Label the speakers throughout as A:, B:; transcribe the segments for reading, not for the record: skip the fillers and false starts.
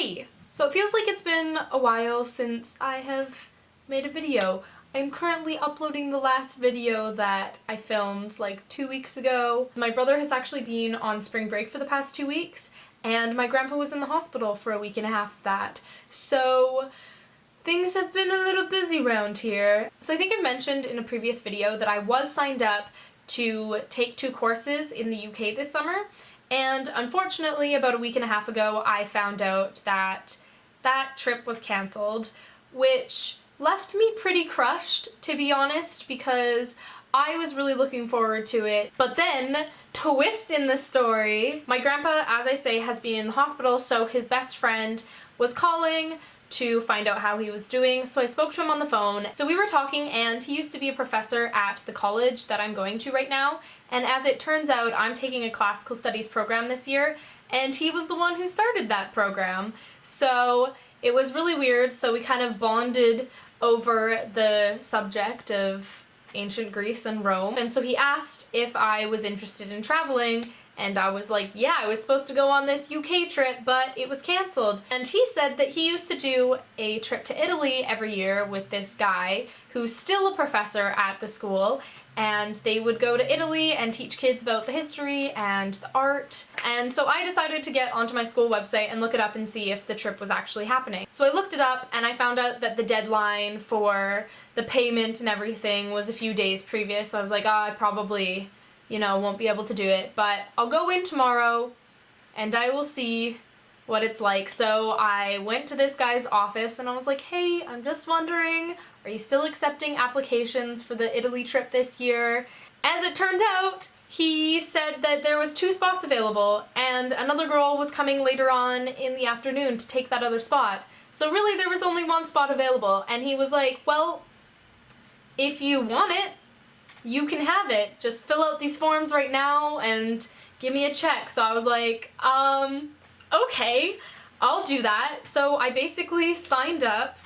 A: Hey! So it feels like it's been a while since I have made a video. I'm currently uploading the last video that I filmed like 2 weeks ago. My brother has actually been on spring break for the past 2 weeks, and my grandpa was in the hospital for a week and a half of that. So things have been a little busy around here. So I think I mentioned in a previous video that I was signed up to take 2 courses in the UK this summer, and unfortunately about a week and a half ago I found out that that trip was cancelled, which left me pretty crushed, to be honest, because I was really looking forward to it. But then, twist in the story, my grandpa, as I say, has been in the hospital, so his best friend was calling to find out how he was doing, so I spoke to him on the phone. So we were talking, and he used to be a professor at the college that I'm going to right now, and as it turns out, I'm taking a classical studies program this year, and he was the one who started that program. So it was really weird, so we kind of bonded over the subject of ancient Greece and Rome, and so he asked if I was interested in traveling, and I was like, yeah, I was supposed to go on this UK trip, but it was cancelled. And he said that he used to do a trip to Italy every year with this guy who's still a professor at the school, and they would go to Italy and teach kids about the history and the art. And so I decided to get onto my school website and look it up and see if the trip was actually happening. So I looked it up and I found out that the deadline for the payment and everything was a few days previous, so I was like, oh, I probably, you know, won't be able to do it, but I'll go in tomorrow and I will see what it's like. So I went to this guy's office and I was like, hey, I'm just wondering, are you still accepting applications for the Italy trip this year? As it turned out, he said that there was 2 spots available and another girl was coming later on in the afternoon to take that other spot. So really there was only 1 spot available, and he was like, well, if you want it, you can have it. Just fill out these forms right now and give me a check. So I was like, okay, I'll do that. So I basically signed up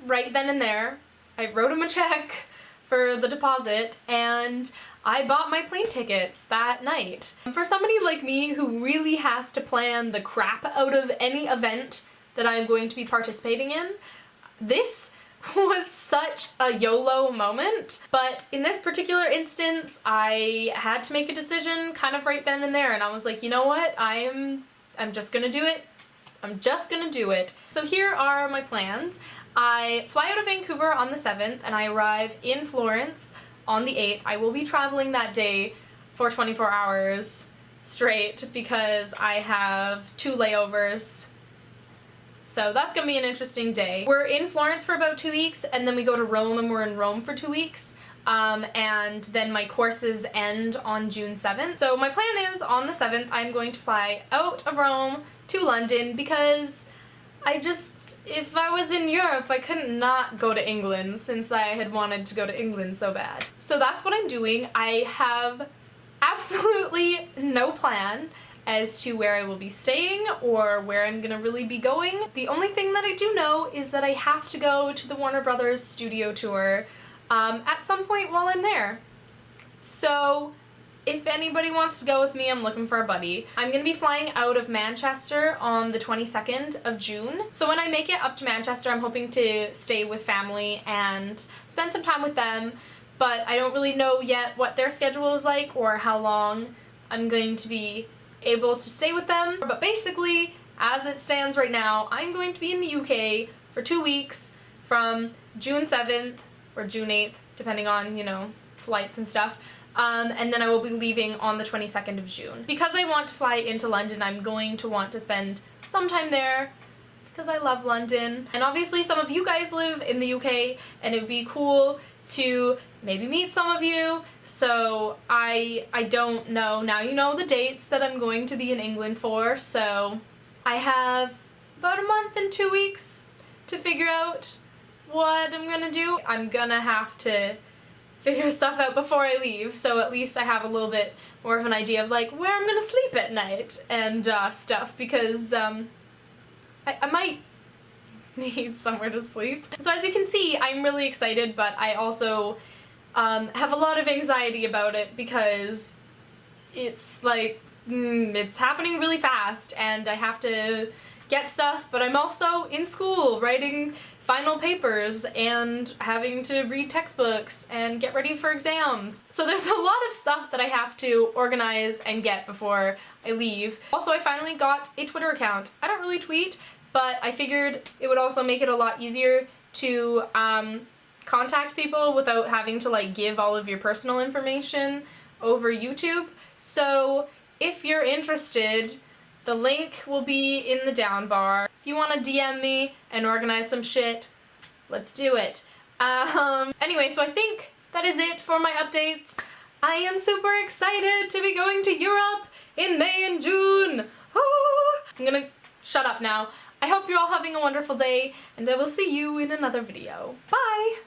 A: right then and there. I wrote him a check for the deposit and I bought my plane tickets that night. For somebody like me who really has to plan the crap out of any event that I'm going to be participating in, this was such a YOLO moment. But in this particular instance, I had to make a decision kind of right then and there, and I was like, you know what, I'm just gonna do it. I'm just gonna do it. So here are my plans. I fly out of Vancouver on the 7th and I arrive in Florence on the 8th. I will be traveling that day for 24 hours straight because I have 2 layovers. So that's gonna be an interesting day. We're in Florence for about 2 weeks, and then we go to Rome and we're in Rome for 2 weeks. And then my courses end on June 7th. So my plan is, on the 7th, I'm going to fly out of Rome to London because if I was in Europe, I couldn't not go to England since I had wanted to go to England so bad. So that's what I'm doing. I have absolutely no plan as to where I will be staying or where I'm gonna really be going. The only thing that I do know is that I have to go to the Warner Brothers studio tour at some point while I'm there. So if anybody wants to go with me, I'm looking for a buddy. I'm gonna be flying out of Manchester on the 22nd of June. So when I make it up to Manchester, I'm hoping to stay with family and spend some time with them, but I don't really know yet what their schedule is like or how long I'm going to be able to stay with them. But basically, as it stands right now, I'm going to be in the UK for 2 weeks from June 7th or June 8th, depending on, you know, flights and stuff. And then I will be leaving on the 22nd of June. Because I want to fly into London, I'm going to want to spend some time there because I love London. And obviously some of you guys live in the UK and it would be cool to maybe meet some of you. So I don't know. Now you know the dates that I'm going to be in England for, so I have about a month and 2 weeks to figure out what I'm gonna do. I'm gonna have to figure stuff out before I leave, so at least I have a little bit more of an idea of like where I'm gonna sleep at night and stuff, because I might need somewhere to sleep. So as you can see, I'm really excited, but I also have a lot of anxiety about it because it's like, it's happening really fast and I have to get stuff, but I'm also in school writing final papers and having to read textbooks and get ready for exams. So there's a lot of stuff that I have to organize and get before I leave. Also, I finally got a Twitter account. I don't really tweet, but I figured it would also make it a lot easier to contact people without having to like give all of your personal information over YouTube. So if you're interested, the link will be in the down bar. If you want to DM me and organize some shit, let's do it. Anyway, so I think that is it for my updates. I am super excited to be going to Europe in May and June. I'm gonna shut up now. I hope you're all having a wonderful day, and I will see you in another video. Bye!